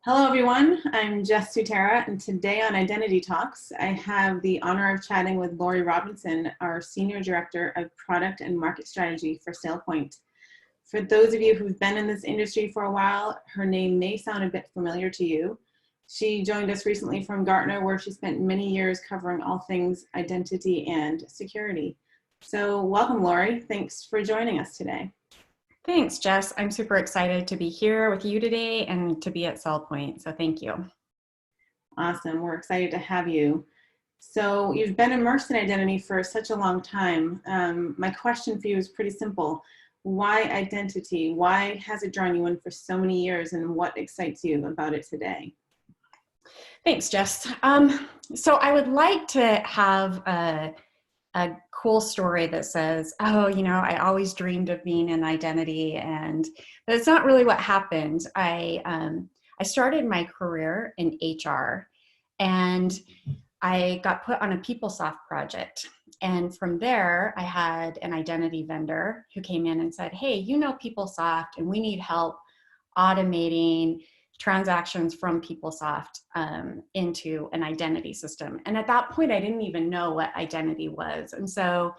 Hello, everyone. I'm Jess Sutera, and today on Identity Talks, I have the honor of chatting with Lori Robinson, our Senior Director of Product and Market Strategy for SailPoint. For those of you who've been in this industry for a while, her name may sound a bit familiar to you. She joined us recently from Gartner, where she spent many years covering all things identity and security. So welcome, Lori. Thanks for joining us today. Thanks, Jess. I'm super excited to be here with you today and to be at SailPoint, so thank you. Awesome. We're excited to have you. So you've been immersed in identity for such a long time. My question for you is pretty simple. Why identity? Why has it drawn you in for so many years, and what excites you about it today? Thanks, Jess. So I would like to have a cool story that says, oh, I always dreamed of being an identity, but it's not really what happened. I started my career in HR, and I got put on a PeopleSoft project. And from there, I had an identity vendor who came in and said, hey, PeopleSoft, and we need help automating transactions from PeopleSoft into an identity system. And at that point, I didn't even know what identity was. And so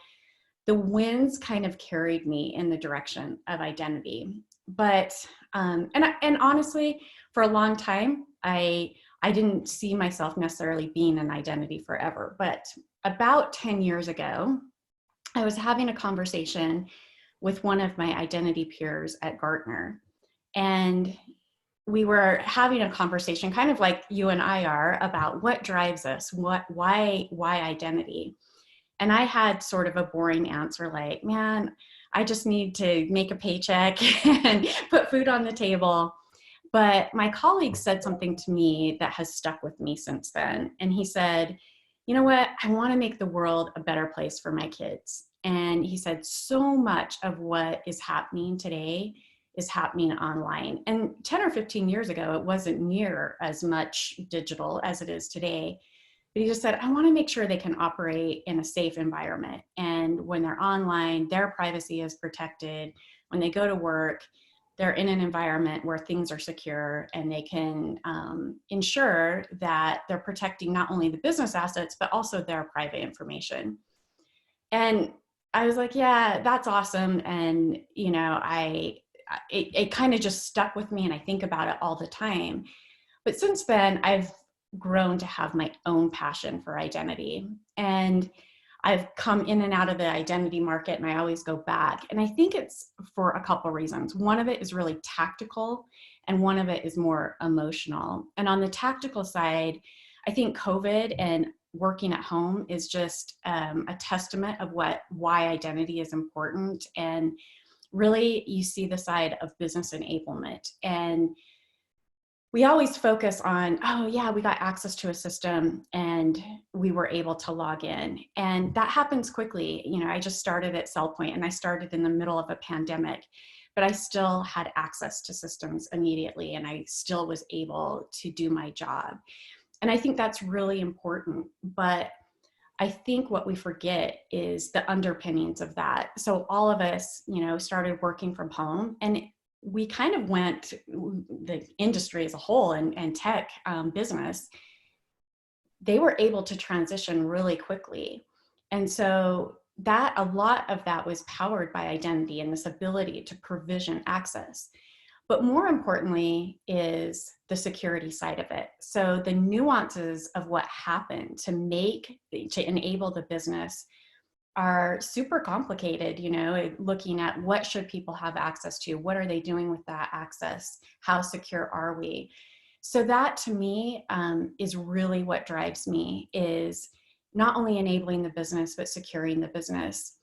the winds kind of carried me in the direction of identity. But, and honestly, for a long time, I didn't see myself necessarily being an identity forever. But about 10 years ago, I was having a conversation with one of my identity peers at Gartner. And we were having a conversation kind of like you and I are about what drives us, why identity. And I had sort of a boring answer like, man, I just need to make a paycheck and put food on the table. But my colleague said something to me that has stuck with me since then. And he said, you know what, I want to make the world a better place for my kids. And he said, so much of what is happening today is happening online. And 10 or 15 years ago, it wasn't near as much digital as it is today. But he just said, I want to make sure they can operate in a safe environment. And when they're online, their privacy is protected. When they go to work, they're in an environment where things are secure, and they can ensure that they're protecting not only the business assets, but also their private information. And I was like, yeah, that's awesome. And, it kind of just stuck with me, and I think about it all the time. But since then, I've grown to have my own passion for identity. And I've come in and out of the identity market, and I always go back. And I think it's for a couple of reasons. One of it is really tactical, and one of it is more emotional. And on the tactical side, I think COVID and working at home is just a testament of why identity is important. And really, you see the side of business enablement. And we always focus on, oh yeah, we got access to a system and we were able to log in. And that happens quickly. I just started at SailPoint, and I started in the middle of a pandemic, but I still had access to systems immediately, and I still was able to do my job. And I think that's really important. But I think what we forget is the underpinnings of that. So all of us, started working from home, and we kind of went, the industry as a whole and tech business, they were able to transition really quickly. And so a lot of that was powered by identity and this ability to provision access. But more importantly is the security side of it. So the nuances of what happened to enable the business are super complicated, looking at what should people have access to, what are they doing with that access, how secure are we? So that to me is really what drives me, is not only enabling the business, but securing the business.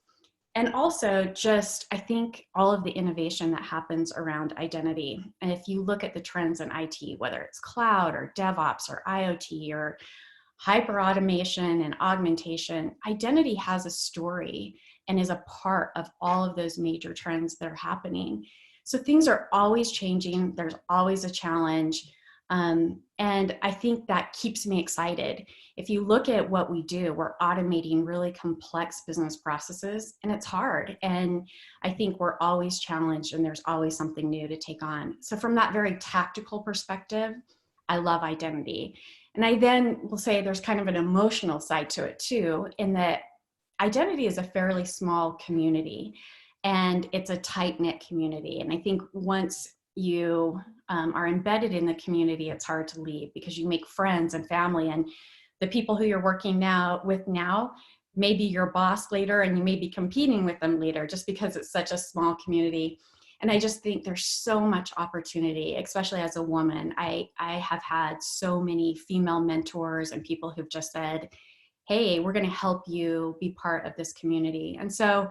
And also just, I think all of the innovation that happens around identity. And if you look at the trends in IT, whether it's cloud or DevOps or IoT or hyper automation and augmentation, identity has a story and is a part of all of those major trends that are happening. So things are always changing. There's always a challenge. And I think that keeps me excited. If you look at what we do, we're automating really complex business processes, and it's hard. And I think we're always challenged, and there's always something new to take on. So from that very tactical perspective, I love identity. And I then will say there's kind of an emotional side to it too, in that identity is a fairly small community and it's a tight-knit community. And I think once you are embedded in the community, it's hard to leave because you make friends and family, and the people who you're working with now may be your boss later, and you may be competing with them later just because it's such a small community. And I just think there's so much opportunity, especially as a woman. I have had so many female mentors and people who've just said, hey, we're going to help you be part of this community. And so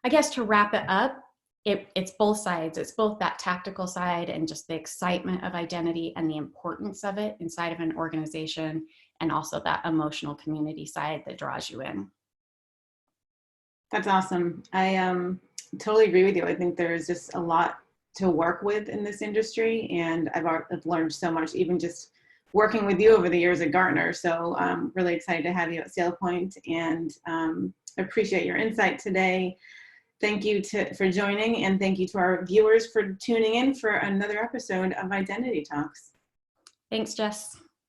I guess to wrap it up, it's both sides. It's both that tactical side and just the excitement of identity and the importance of it inside of an organization, and also that emotional community side that draws you in. That's awesome. I totally agree with you. I think there's just a lot to work with in this industry, and I've learned so much, even just working with you over the years at Gartner. So I'm really excited to have you at SailPoint, and appreciate your insight today. Thank you for joining, and thank you to our viewers for tuning in for another episode of Identity Talks. Thanks, Jess.